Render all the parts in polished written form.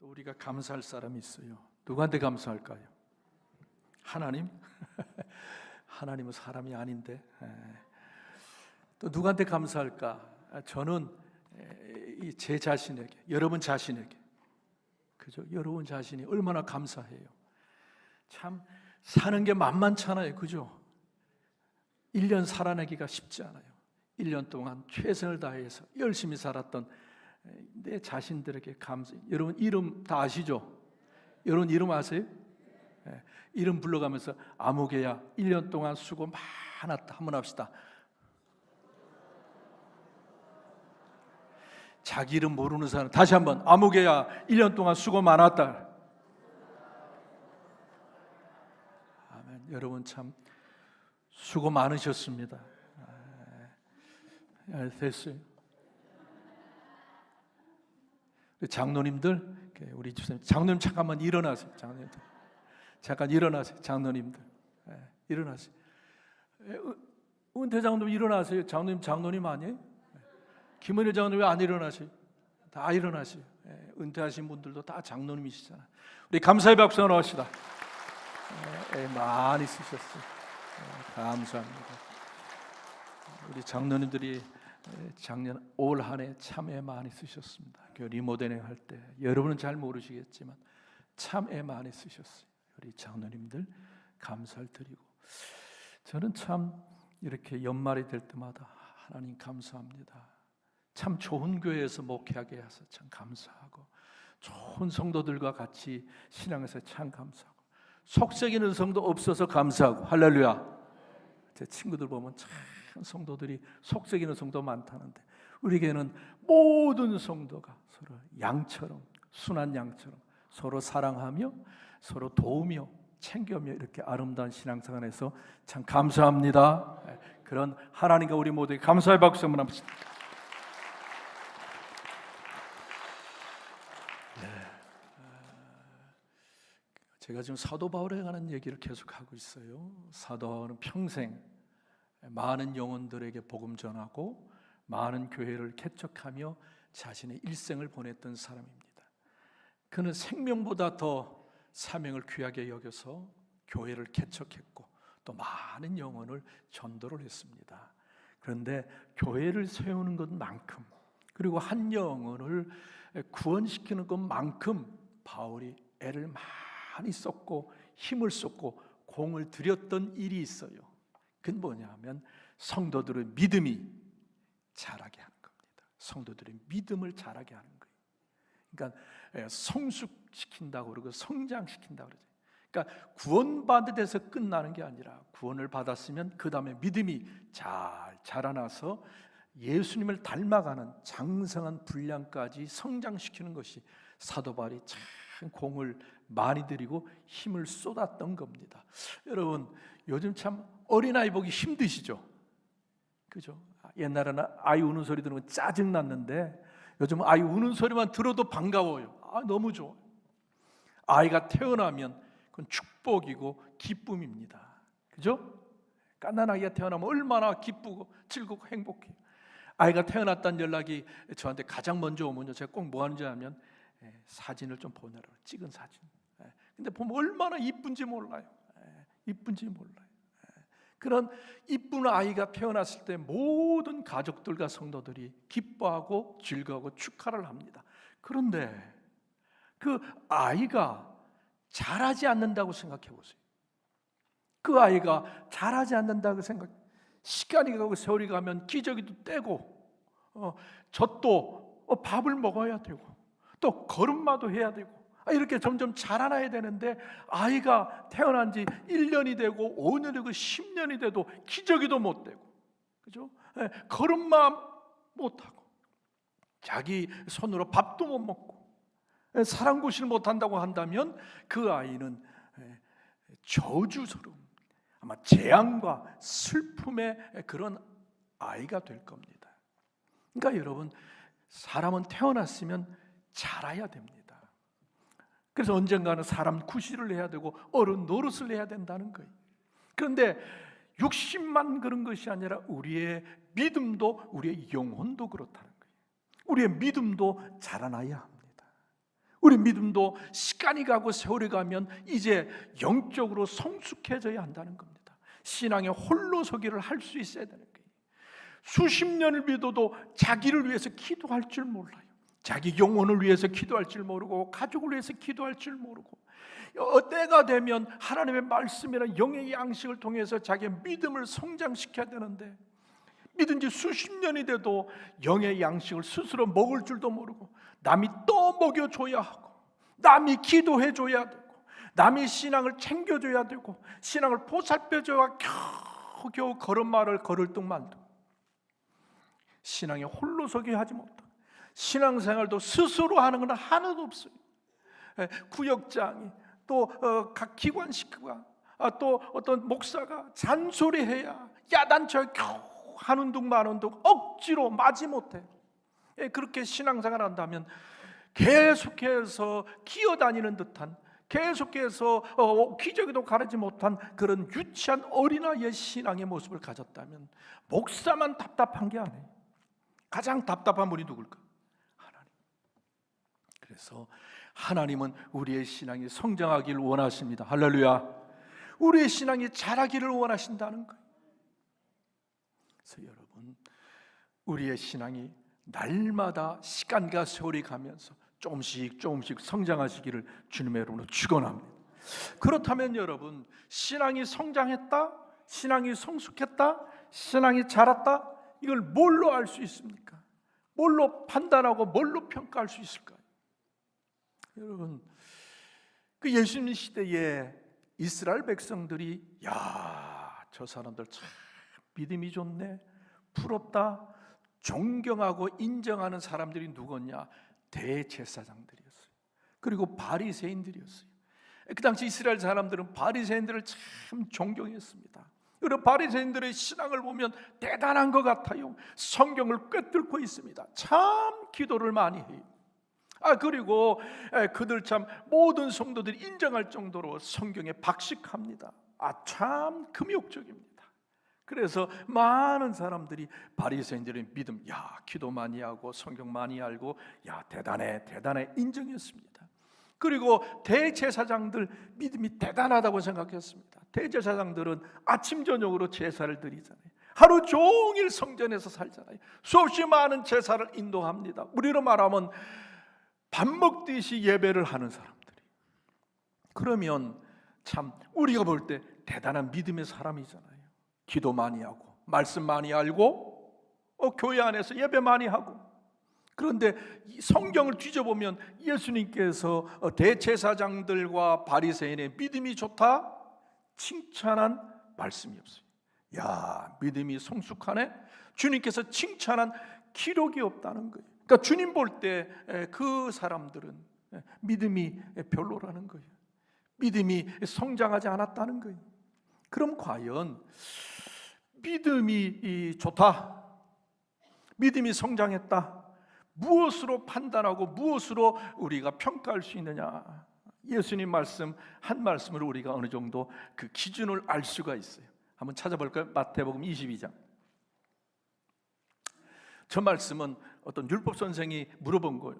우리가 감사할 사람이 있어요. 누구한테 감사할까요? 하나님? 하나님은 사람이 아닌데. 또 누구한테 감사할까? 저는 제 자신에게, 여러분 자신에게, 그죠? 여러분 자신이 얼마나 감사해요. 참 사는 게 만만찮아요, 그죠? 1년 살아내기가 쉽지 않아요. 1년 동안 최선을 다해서 열심히 살았던 내 자신들에게 감사. 여러분 이름 다 아시죠? 여러분 이름 아세요? 이름 불러가면서 아무개야 1년 동안 수고 많았다 한번 합시다. 자기 이름 모르는 사람 다시 한번 아무개야 1년 동안 수고 많았다. 아멘. 여러분 참 수고 많으셨습니다. 됐어요. 장로님들, 우리 집사님, 장로님 잠깐만 일어나세요. 장로님들, 잠깐 일어나세요. 장로님들, 일어나세요. 은퇴 장로님 일어나세요. 장로님 아니에요? 김은혜 장로님 왜 안 일어나세요? 다 일어나세요. 은퇴하신 분들도 다 장로님이시잖아요. 우리 감사의 박수 한번 합시다. 많이 쓰셨어요. 감사합니다. 우리 장로님들이 작년 올 한 해 참 애 많이 쓰셨습니다. 교회 리모델링 할 때 여러분은 잘 모르시겠지만 참 애 많이 쓰셨어요. 우리 장로님들 감사를 드리고, 저는 참 이렇게 연말이 될 때마다 하나님 감사합니다. 참 좋은 교회에서 목회하게 해서 참 감사하고, 좋은 성도들과 같이 신앙에서 참 감사하고, 속썩이는 성도 없어서 감사하고, 할렐루야. 제 친구들 보면 참 성도들이 속썩이는 성도 많다는데, 우리에게는 모든 성도가 서로 양처럼, 순한 양처럼 서로 사랑하며 서로 도우며 챙겨며 이렇게 아름다운 신앙생활 안에서 참 감사합니다. 그런 하나님과 우리 모두에게 감사의 박수 한번 합시다. 제가 지금 사도 바울에 관한 얘기를 계속하고 있어요. 사도 바울은 평생 많은 영혼들에게 복음 전하고 많은 교회를 개척하며 자신의 일생을 보냈던 사람입니다. 그는 생명보다 더 사명을 귀하게 여겨서 교회를 개척했고 또 많은 영혼을 전도를 했습니다. 그런데 교회를 세우는 것만큼, 그리고 한 영혼을 구원시키는 것만큼 바울이 애를 많이 썼고 힘을 썼고 공을 들였던 일이 있어요. 그건 뭐냐면 성도들의 믿음이 자라게 하는 겁니다. 성도들의 믿음을 자라게 하는 거예요. 그러니까 성숙시킨다고 그러고 성장시킨다고 그러죠. 그러니까 구원받은 데서 끝나는 게 아니라 구원을 받았으면 그 다음에 믿음이 잘 자라나서 예수님을 닮아가는 장성한 분량까지 성장시키는 것이 사도 바울이 참 공을 많이 들이고 힘을 쏟았던 겁니다. 여러분 요즘 참 어린아이 보기 힘드시죠? 그죠? 옛날에는 아이 우는 소리 들으면 짜증났는데 요즘은 아이 우는 소리만 들어도 반가워요. 너무 좋아요. 아이가 태어나면 그건 축복이고 기쁨입니다. 그죠? 갓난 아기가 태어나면 얼마나 기쁘고 즐겁고 행복해요. 아이가 태어났다는 연락이 저한테 가장 먼저 오면요, 제가 꼭 뭐 하는지 하면 사진을 좀 보내라고, 찍은 사진. 근데 보면 얼마나 이쁜지 몰라요. 이쁜지 몰라요. 그런 이쁜 아이가 태어났을 때 모든 가족들과 성도들이 기뻐하고 즐거워하고 축하를 합니다. 그런데 그 아이가 자라지 않는다고 생각해 보세요. 그 아이가 자라지 않는다고 시간이 가고 세월이 가면 기저귀도 떼고 젖도 밥을 먹어야 되고 또 걸음마도 해야 되고 이렇게 점점 자라나야 되는데, 아이가 태어난 지 1년이 되고 5년이 되고 10년이 돼도 기저귀도 못 되고, 그죠? 걸음마 못 하고 자기 손으로 밥도 못 먹고 사랑구실을 못 한다고 한다면 그 아이는 저주스러운, 아마 재앙과 슬픔의 그런 아이가 될 겁니다. 그러니까 여러분, 사람은 태어났으면 자라야 됩니다. 그래서 언젠가는 사람 구실을 해야 되고 어른 노릇을 해야 된다는 거예요. 그런데 육신만 그런 것이 아니라 우리의 믿음도, 우리의 영혼도 그렇다는 거예요. 우리의 믿음도 자라나야 합니다. 우리 믿음도 시간이 가고 세월이 가면 이제 영적으로 성숙해져야 한다는 겁니다. 신앙의 홀로서기를 할 수 있어야 되는 거예요. 수십 년을 믿어도 자기를 위해서 기도할 줄 몰라요. 자기 영혼을 위해서 기도할 줄 모르고, 가족을 위해서 기도할 줄 모르고, 때가 되면 하나님의 말씀이나 영의 양식을 통해서 자기의 믿음을 성장시켜야 되는데, 믿은 지 수십 년이 돼도 영의 양식을 스스로 먹을 줄도 모르고, 남이 또 먹여줘야 하고, 남이 기도해줘야 되고, 남이 신앙을 챙겨줘야 되고, 신앙을 보살펴줘야 겨우 걸음마를 걸을 듯만도 신앙에 홀로서기 하지 못하고, 신앙생활도 스스로 하는 건 하나도 없어요. 구역장이 또 각 기관식구가 또 어떤 목사가 잔소리해야 야단쳐 겨우 하는 둥 마는 둥 억지로 마지 못해. 그렇게 신앙생활 한다면 계속해서 기어다니는 듯한, 계속해서 기저귀도 가르지 못한 그런 유치한 어린아이의 신앙의 모습을 가졌다면 목사만 답답한 게 아니에요. 가장 답답한 분이 누굴까? 하나님. 그래서 하나님은 우리의 신앙이 성장하기를 원하십니다. 할렐루야. 우리의 신앙이 자라기를 원하신다는 거예요. 그래서 여러분, 우리의 신앙이 날마다 시간과 세월이 가면서 조금씩 성장하시기를 주님의 이름으로 축원합니다. 그렇다면 여러분, 신앙이 성장했다, 신앙이 성숙했다, 신앙이 자랐다, 이걸 뭘로 알 수 있습니까? 뭘로 판단하고 뭘로 평가할 수 있을까요? 여러분, 그 예수님 시대에 이스라엘 백성들이 저 사람들 참 믿음이 좋네, 부럽다, 존경하고 인정하는 사람들이 누구냐? 대제사장들이었어요. 그리고 바리새인들이었어요. 그 당시 이스라엘 사람들은 바리새인들을 참 존경했습니다. 그리고 바리새인들의 신앙을 보면 대단한 것 같아요. 성경을 꿰뚫고 있습니다. 참 기도를 많이 해요. 그리고 그들 참 모든 성도들이 인정할 정도로 성경에 박식합니다. 참 금욕적입니다. 그래서 많은 사람들이 바리새인들의 믿음, 기도 많이 하고 성경 많이 알고, 대단해 인정했습니다. 그리고 대제사장들 믿음이 대단하다고 생각했습니다. 대제사장들은 아침 저녁으로 제사를 드리잖아요. 하루 종일 성전에서 살잖아요. 수없이 많은 제사를 인도합니다. 우리로 말하면 밥 먹듯이 예배를 하는 사람들이. 그러면 참 우리가 볼 때 대단한 믿음의 사람이잖아요. 기도 많이 하고, 말씀 많이 알고, 교회 안에서 예배 많이 하고. 그런데 성경을 뒤져보면 예수님께서 대제사장들과 바리새인의 믿음이 좋다 칭찬한 말씀이 없어요. 믿음이 성숙하네, 주님께서 칭찬한 기록이 없다는 거예요. 그러니까 주님 볼 때 그 사람들은 믿음이 별로라는 거예요. 믿음이 성장하지 않았다는 거예요. 그럼 과연 믿음이 좋다, 믿음이 성장했다, 무엇으로 판단하고 무엇으로 우리가 평가할 수 있느냐? 예수님 말씀 한 말씀으로 우리가 어느 정도 그 기준을 알 수가 있어요. 한번 찾아볼까요? 마태복음 22장. 저 말씀은 어떤 율법 선생이 물어본 거예요.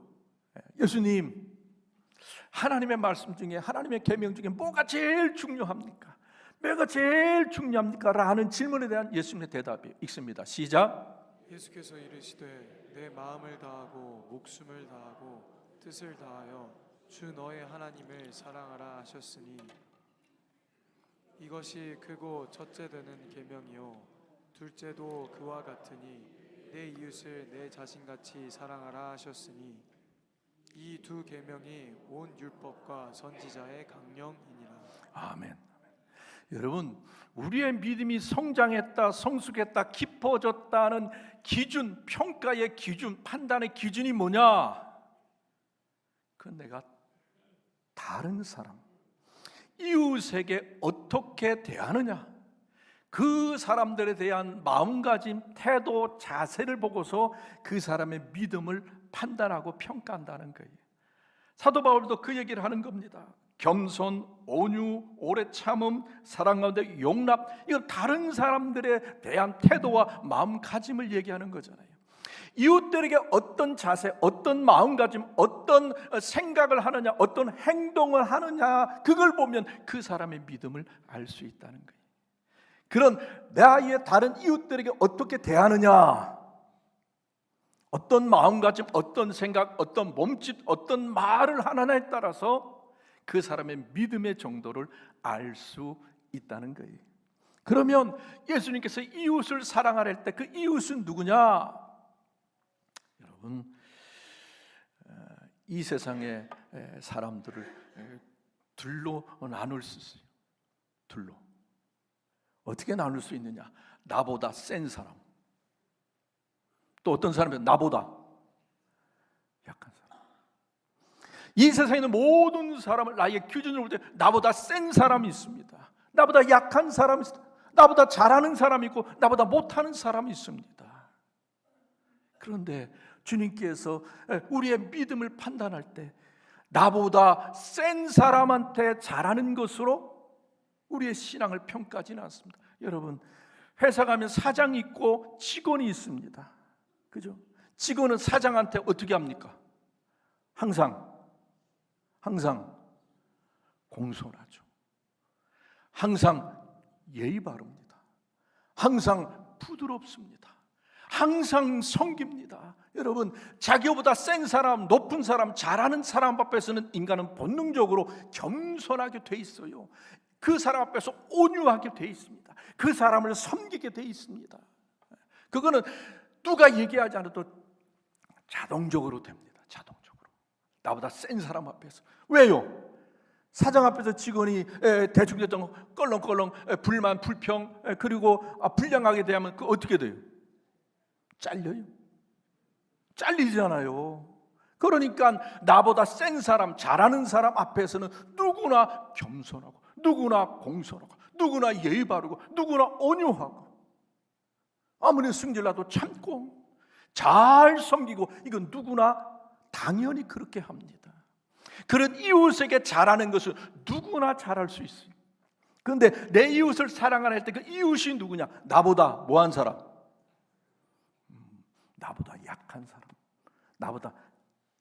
예수님, 하나님의 말씀 중에, 하나님의 계명 중에 뭐가 제일 중요합니까? 뭐가 제일 중요합니까? 라는 질문에 대한 예수님의 대답이 있습니다. 시작. 예수께서 이르시되 내 마음을 다하고 목숨을 다하고 뜻을 다하여 주 너의 하나님을 사랑하라 하셨으니 이것이 크고 첫째 되는 계명이요 둘째도 그와 같으니 내 이웃을 내 자신같이 사랑하라 하셨으니 이 두 계명이 온 율법과 선지자의 강령이니라. 아멘. 여러분, 우리의 믿음이 성장했다, 성숙했다, 깊어졌다는 기준, 평가의 기준, 판단의 기준이 뭐냐? 그건 내가 다른 사람, 이웃에게 어떻게 대하느냐, 그 사람들에 대한 마음가짐, 태도, 자세를 보고서 그 사람의 믿음을 판단하고 평가한다는 거예요. 사도 바울도 그 얘기를 하는 겁니다. 겸손, 온유, 오래 참음, 사랑 가운데 용납, 이건 다른 사람들에 대한 태도와 마음가짐을 얘기하는 거잖아요. 이웃들에게 어떤 자세, 어떤 마음가짐, 어떤 생각을 하느냐, 어떤 행동을 하느냐, 그걸 보면 그 사람의 믿음을 알 수 있다는 거예요. 그런 나의 다른 이웃들에게 어떻게 대하느냐, 어떤 마음가짐, 어떤 생각, 어떤 몸짓, 어떤 말을 하느냐에 따라서 그 사람의 믿음의 정도를 알 수 있다는 거예요. 그러면 예수님께서 이웃을 사랑하라 할 때 그 이웃은 누구냐? 여러분, 이 세상의 사람들을 둘로 나눌 수 있어요. 둘로. 어떻게 나눌 수 있느냐? 나보다 센 사람, 또 어떤 사람은 나보다 약한 사람. 이 세상에 있는 모든 사람을 나의 기준으로 볼 때 나보다 센 사람이 있습니다. 나보다 약한 사람이 있습니다. 나보다 잘하는 사람이 있고 나보다 못하는 사람이 있습니다. 그런데 주님께서 우리의 믿음을 판단할 때 나보다 센 사람한테 잘하는 것으로 우리의 신앙을 평가하지는 않습니다. 여러분, 회사 가면 사장이 있고 직원이 있습니다. 그죠? 직원은 사장한테 어떻게 합니까? 항상 공손하죠. 항상 예의 바릅니다. 항상 부드럽습니다. 항상 섬깁니다. 여러분, 자기보다 센 사람, 높은 사람, 잘하는 사람 앞에서는 인간은 본능적으로 겸손하게 돼 있어요. 그 사람 앞에서 온유하게 돼 있습니다. 그 사람을 섬기게 돼 있습니다. 그거는 누가 얘기하지 않아도 자동적으로 됩니다. 자동적으로. 나보다 센 사람 앞에서. 왜요? 사장 앞에서 직원이 대충대충 껄렁껄렁 불만, 불평, 그리고 불량하게 대하면 그 어떻게 돼요? 잘려요. 잘리잖아요. 그러니까 나보다 센 사람, 잘하는 사람 앞에서는 누구나 겸손하고, 누구나 공손하고, 누구나 예의 바르고, 누구나 온유하고, 아무리 승질나도 참고 잘 섬기고, 이건 누구나 당연히 그렇게 합니다. 그런 이웃에게 잘하는 것은 누구나 잘할 수 있어요. 그런데 내 이웃을 사랑하라 할 때 그 이웃이 누구냐? 나보다 뭐한 사람? 나보다 약한 사람, 나보다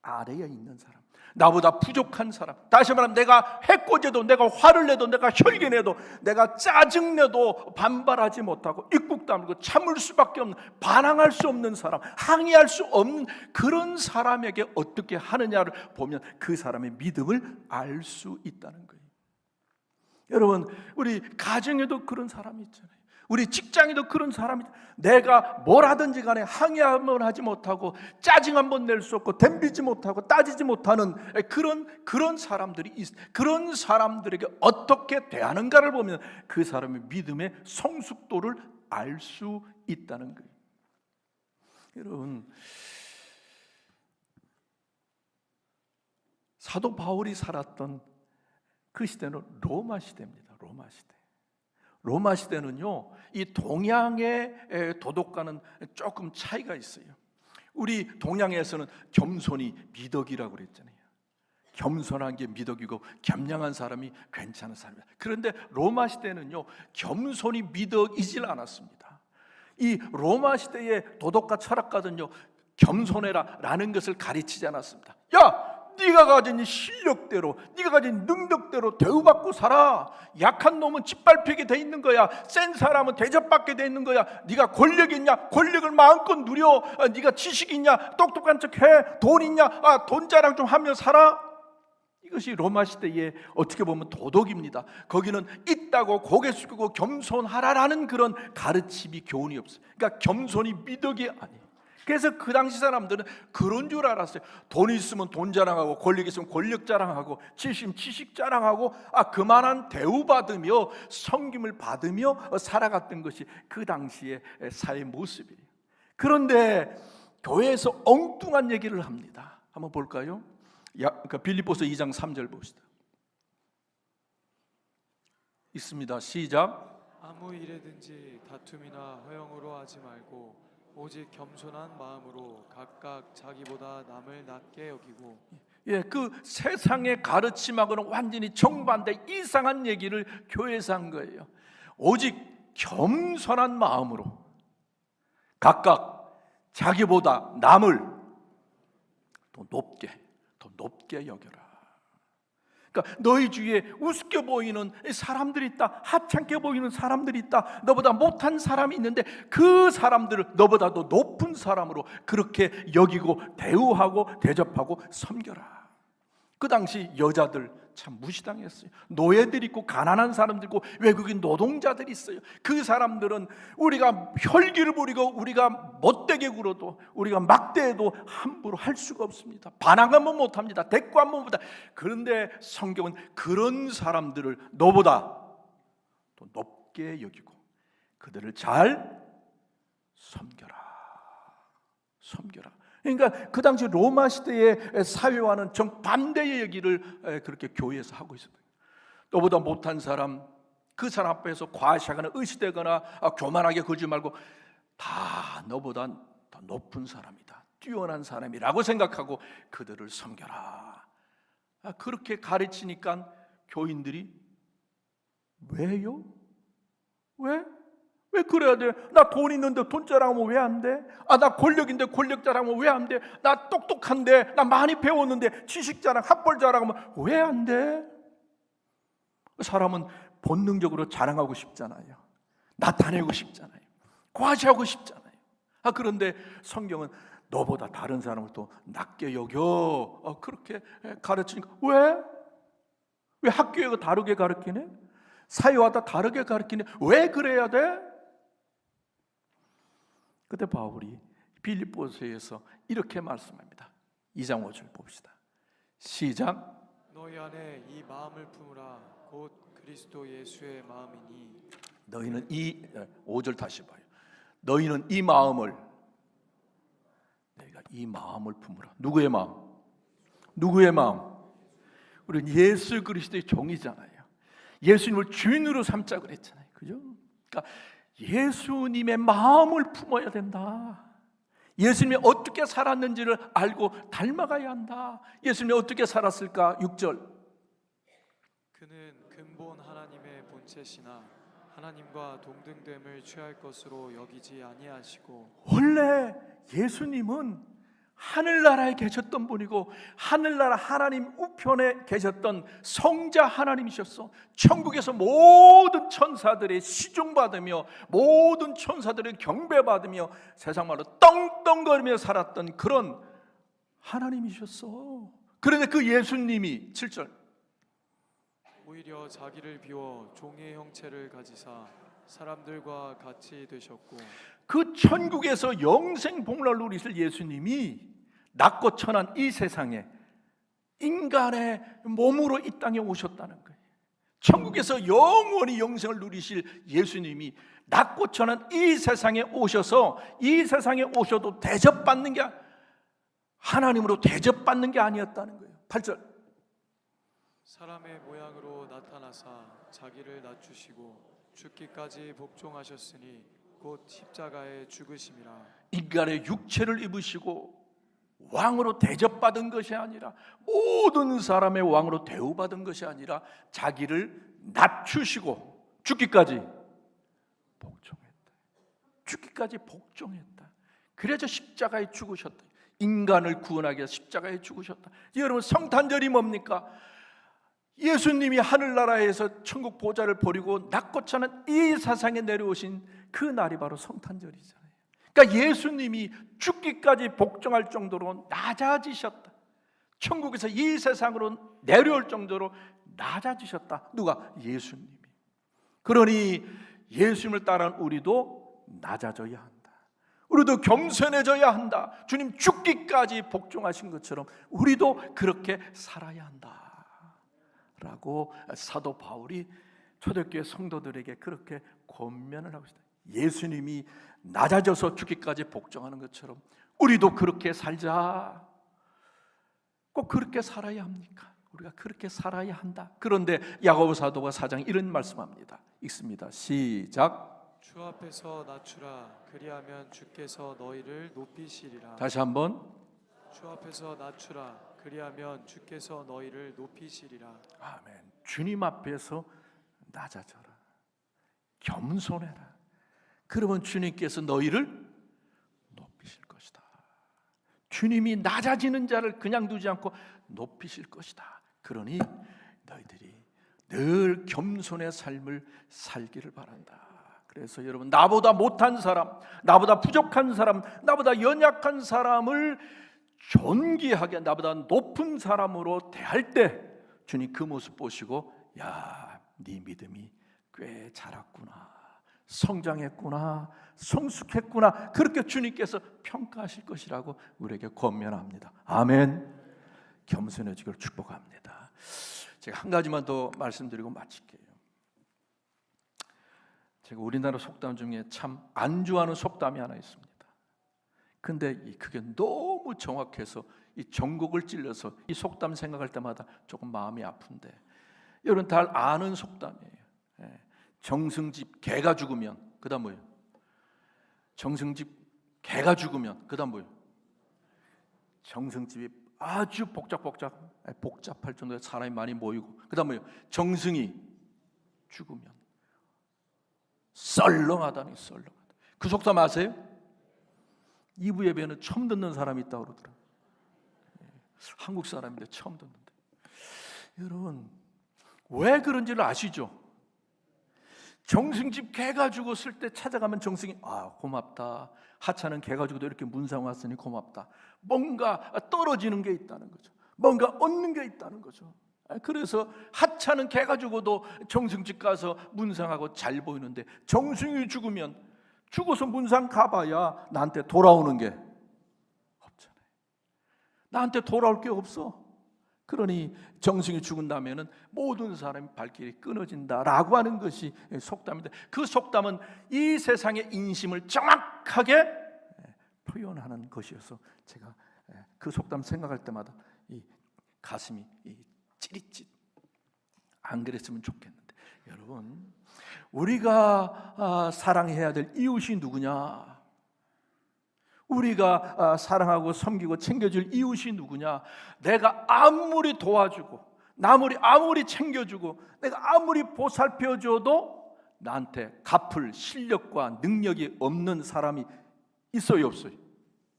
아래에 있는 사람, 나보다 부족한 사람. 다시 말하면 내가 해코지해도, 내가 화를 내도, 내가 혈기내도, 내가 짜증내도 반발하지 못하고 입국 다물고 참을 수밖에 없는, 반항할 수 없는 사람, 항의할 수 없는 그런 사람에게 어떻게 하느냐를 보면 그 사람의 믿음을 알 수 있다는 거예요. 여러분, 우리 가정에도 그런 사람이 있잖아요. 우리 직장에도 그런 사람이, 내가 뭘 하든지 간에 항의 한번 하지 못하고 짜증 한번 낼 수 없고 덤비지 못하고 따지지 못하는 그런 사람들이 그런 사람들에게 어떻게 대하는가를 보면 그 사람의 믿음의 성숙도를 알 수 있다는 거예요. 여러분, 사도 바울이 살았던 그 시대는 로마 시대입니다. 로마 시대는요, 이 동양의 도덕과는 조금 차이가 있어요. 우리 동양에서는 겸손이 미덕이라고 그랬잖아요. 겸손한 게 미덕이고 겸양한 사람이 괜찮은 사람이다. 그런데 로마 시대는요, 겸손이 미덕이질 않았습니다. 이 로마 시대의 도덕가 철학가들은요, 겸손해라 라는 것을 가르치지 않았습니다. 야! 네가 가진 실력대로, 네가 가진 능력대로 대우받고 살아. 약한 놈은 짓밟히게 돼 있는 거야. 센 사람은 대접받게 돼 있는 거야. 네가 권력 있냐? 권력을 마음껏 누려. 네가 지식 있냐? 똑똑한 척해. 돈 있냐? 돈 자랑 좀 하며 살아. 이것이 로마 시대의 어떻게 보면 도덕입니다. 거기는 있다고 고개 숙이고 겸손하라라는 그런 가르침이, 교훈이 없어요. 그러니까 겸손이 미덕이 아니에요. 그래서 그 당시 사람들은 그런 줄 알았어요. 돈 있으면 돈 자랑하고, 권력 있으면 권력 자랑하고, 지식 자랑하고, 그만한 대우받으며 섬김을 받으며 살아갔던 것이 그 당시의 사회 모습이에요. 그런데 교회에서 엉뚱한 얘기를 합니다. 한번 볼까요? 빌립보서 2장 3절 봅시다. 있습니다. 시작. 아무 일에든지 다툼이나 허영으로 하지 말고 오직 겸손한 마음으로 각각 자기보다 남을 낮게 여기고. 그 세상의 가르침하고는 완전히 정반대 이상한 얘기를 교회에서 한 거예요. 오직 겸손한 마음으로 각각 자기보다 남을 더 높게 여겨라. 그러니까 너희 주위에 우습게 보이는 사람들이 있다, 하찮게 보이는 사람들이 있다, 너보다 못한 사람이 있는데 그 사람들을 너보다 더 높은 사람으로 그렇게 여기고 대우하고 대접하고 섬겨라. 그 당시 여자들 참 무시당했어요. 노예들 있고 가난한 사람들 있고 외국인 노동자들이 있어요. 그 사람들은 우리가 혈기를 부리고 우리가 못되게 굴어도 우리가 막대해도 함부로 할 수가 없습니다. 반항하면 못합니다. 대꾸하면 못합니다. 그런데 성경은 그런 사람들을 너보다 더 높게 여기고 그들을 잘 섬겨라. 그러니까 그 당시 로마 시대의 사회와는 정반대의 얘기를 그렇게 교회에서 하고 있습니다. 너보다 못한 사람, 그 사람 앞에서 과시하거나 의시되거나 교만하게 굴지 말고 다 너보다 더 높은 사람이다, 뛰어난 사람이라고 생각하고 그들을 섬겨라. 그렇게 가르치니까 교인들이 왜요? 왜 그래야 돼? 나 돈 있는데 돈 자랑하면 왜 안 돼? 나 권력인데 권력 자랑하면 왜 안 돼? 나 똑똑한데, 나 많이 배웠는데 지식 자랑, 학벌 자랑하면 왜 안 돼? 사람은 본능적으로 자랑하고 싶잖아요. 나타내고 싶잖아요. 과시하고 싶잖아요. 그런데 성경은 너보다 다른 사람을 또 낮게 여겨, 그렇게 가르치니까 왜 학교에가 다르게 가르치네? 사회와다 다르게 가르치네? 왜 그래야 돼? 그때 바울이 빌립보서에서 이렇게 말씀합니다. 2장 5절 봅시다. 시작. 너희 안에 이 마음을 품으라. 곧 그리스도 예수의 마음이니. 너희는 5절 다시 봐요. 너희는 이 마음을, 내가 이 마음을 품으라. 누구의 마음? 누구의 마음? 우리는 예수 그리스도의 종이잖아요. 예수님을 주인으로 삼자 그랬잖아요. 그죠? 그러니까 예수님의 마음을 품어야 된다. 예수님이 어떻게 살았는지를 알고 닮아가야 한다. 예수님이 어떻게 살았을까? 6절. 그는 근본 하나님의 본체시나 하나님과 동등됨을 취할 것으로 여기지 아니하시고. 원래 예수님은 하늘나라에 계셨던 분이고 하늘나라 하나님 우편에 계셨던 성자 하나님이셨어. 천국에서 모든 천사들의 시중받으며 모든 천사들의 경배받으며 세상 말로 떵떵거리며 살았던 그런 하나님이셨어. 그런데 그 예수님이 7절 오히려 자기를 비워 종의 형체를 가지사 사람들과 같이 되셨고. 그 천국에서 영생 복락을 누리실 예수님이 낮고 천한 이 세상에 인간의 몸으로 이 땅에 오셨다는 거예요. 천국에서 영원히 영생을 누리실 예수님이 낮고 천한 이 세상에 오셔서 이 세상에 오셔도 대접받는 게 하나님으로 대접받는 게 아니었다는 거예요. 8절 사람의 모양으로 나타나사 자기를 낮추시고 죽기까지 복종하셨으니 곧 십자가에 죽으심이라. 인간의 육체를 입으시고 왕으로 대접받은 것이 아니라 모든 사람의 왕으로 대우받은 것이 아니라 자기를 낮추시고 죽기까지 복종했다. 죽기까지 복종했다. 그래서 십자가에 죽으셨다. 인간을 구원하기 위해서 십자가에 죽으셨다. 여러분, 성탄절이 뭡니까? 예수님이 하늘나라에서 천국 보좌를 버리고 낮고 천한 이 세상에 내려오신 그 날이 바로 성탄절이잖아요. 그러니까 예수님이 죽기까지 복종할 정도로 낮아지셨다. 천국에서 이 세상으로 내려올 정도로 낮아지셨다. 누가? 예수님이. 그러니 예수님을 따르는 우리도 낮아져야 한다. 우리도 겸손해져야 한다. 주님 죽기까지 복종하신 것처럼 우리도 그렇게 살아야 한다 라고 사도 바울이 초대교회 성도들에게 그렇게 권면을 하고 있습니다. 예수님이 낮아져서 죽기까지 복종하는 것처럼 우리도 그렇게 살자. 꼭 그렇게 살아야 합니까? 우리가 그렇게 살아야 한다. 그런데 야고보 사도가 4장 이런 말씀합니다. 읽습니다. 시작. 주 앞에서 낮추라. 그리하면 주께서 너희를 높이시리라. 다시 한번. 주 앞에서 낮추라. 그리하면 주께서 너희를 높이시리라. 아멘. 주님 앞에서 낮아져라. 겸손해라. 그러면 주님께서 너희를 높이시리라. 높이실 것이다. 주님이 낮아지는 자를 그냥 두지 않고 높이실 것이다. 그러니 너희들이 늘 겸손의 삶을 살기를 바란다. 그래서 여러분, 나보다 못한 사람, 나보다 부족한 사람, 나보다 연약한 사람을 존귀하게, 나보다 높은 사람으로 대할 때 주님 그 모습 보시고, 야, 네 믿음이 꽤 자랐구나, 성장했구나, 성숙했구나, 그렇게 주님께서 평가하실 것이라고 우리에게 권면합니다. 아멘. 겸손해지기를 축복합니다. 제가 한 가지만 더 말씀드리고 마칠게요. 제가 우리나라 속담 중에 참 안 좋아하는 속담이 하나 있습니다. 근데 그게 너무 정확해서 이 전곡을 찔러서 이 속담 생각할 때마다 조금 마음이 아픈데, 여러분 다 아는 속담이에요. 정승집 개가 죽으면 그 다음 뭐예요? 정승집 개가 죽으면 그 다음 뭐예요? 정승집이 아주 복잡할 정도로 사람이 많이 모이고, 그 다음 뭐예요? 정승이 죽으면 썰렁하다니, 썰렁하다. 그 속담 아세요? 2부 예배는 처음 듣는 사람이 있다고 그러더라고요. 한국 사람인데 처음 듣는데. 여러분, 왜 그런지를 아시죠? 정승집 개가 죽었을 때 찾아가면 정승이 고맙다, 하찮은 개가 죽어도 이렇게 문상 왔으니 고맙다, 뭔가 떨어지는 게 있다는 거죠. 뭔가 얻는 게 있다는 거죠. 그래서 하찮은 개가 죽어도 정승집 가서 문상하고 잘 보이는데, 정승이 죽으면 죽어서 문상 가봐야 나한테 돌아오는 게 없잖아요. 나한테 돌아올 게 없어. 그러니 정승이 죽은 다음에는 모든 사람이 발길이 끊어진다라고 하는 것이 속담인데, 그 속담은 이 세상의 인심을 정확하게 표현하는 것이어서 제가 그 속담 생각할 때마다 이 가슴이 찌릿찌릿. 안 그랬으면 좋겠는데, 여러분, 우리가 사랑해야 될 이웃이 누구냐? 우리가 사랑하고 섬기고 챙겨줄 이웃이 누구냐? 내가 아무리 도와주고, 아무리 챙겨주고, 내가 아무리 보살펴줘도 나한테 갚을 실력과 능력이 없는 사람이 있어요, 없어요?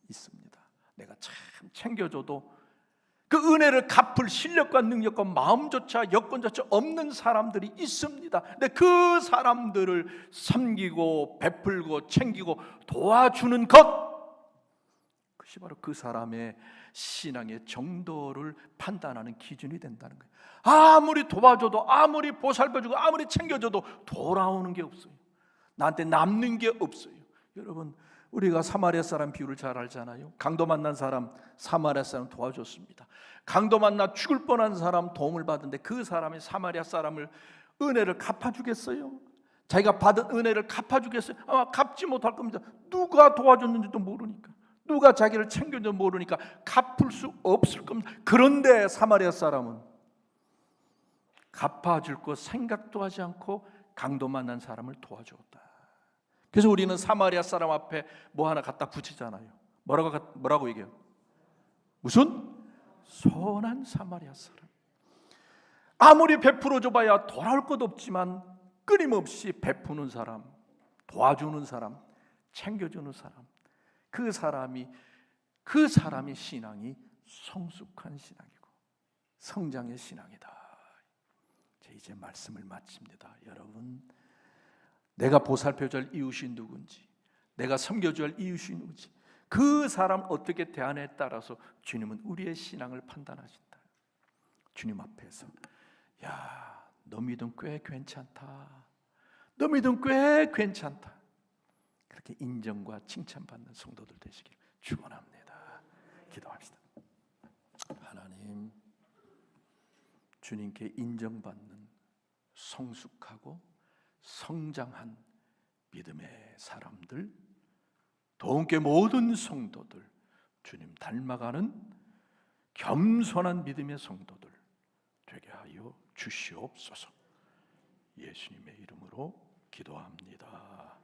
있습니다. 내가 참 챙겨줘도 그 은혜를 갚을 실력과 능력과 마음조차, 여건조차 없는 사람들이 있습니다. 근데 그 사람들을 섬기고 베풀고 챙기고 도와주는 것, 그것이 바로 그 사람의 신앙의 정도를 판단하는 기준이 된다는 거예요. 아무리 도와줘도, 아무리 보살펴주고, 아무리 챙겨줘도 돌아오는 게 없어요. 나한테 남는 게 없어요. 여러분, 우리가 사마리아 사람 비유를 잘 알잖아요. 강도 만난 사람, 사마리아 사람 도와줬습니다. 강도 만나 죽을 뻔한 사람 도움을 받은데, 그 사람이 사마리아 사람을 은혜를 갚아주겠어요? 자기가 받은 은혜를 갚아주겠어요? 아마 갚지 못할 겁니다. 누가 도와줬는지도 모르니까, 누가 자기를 챙겨줬는지도 모르니까 갚을 수 없을 겁니다. 그런데 사마리아 사람은 갚아줄 것 생각도 하지 않고 강도 만난 사람을 도와주었다. 그래서 우리는 사마리아 사람 앞에 뭐 하나 갖다 붙이잖아요. 뭐라고 얘기해요? 무슨? 선한 사마리아 사람. 아무리 베풀어 줘봐야 돌아올 것 없지만 끊임없이 베푸는 사람, 도와주는 사람, 챙겨주는 사람, 그 사람이 신앙이 성숙한 신앙이고 성장의 신앙이다. 이제 말씀을 마칩니다. 여러분, 내가 보살펴줄 이웃이 누군지, 내가 섬겨줄 이웃이 누군지, 그 사람 어떻게 대하느냐에 따라서 주님은 우리의 신앙을 판단하신다. 주님 앞에서, 야, 너 믿음 꽤 괜찮다, 너 믿음 꽤 괜찮다, 그렇게 인정과 칭찬받는 성도들 되시길 축원합니다. 기도합시다. 하나님, 주님께 인정받는 성숙하고 성장한 믿음의 사람들, 더욱게 모든 성도들, 주님 닮아가는 겸손한 믿음의 성도들 되게 하여 주시옵소서. 예수님의 이름으로 기도합니다.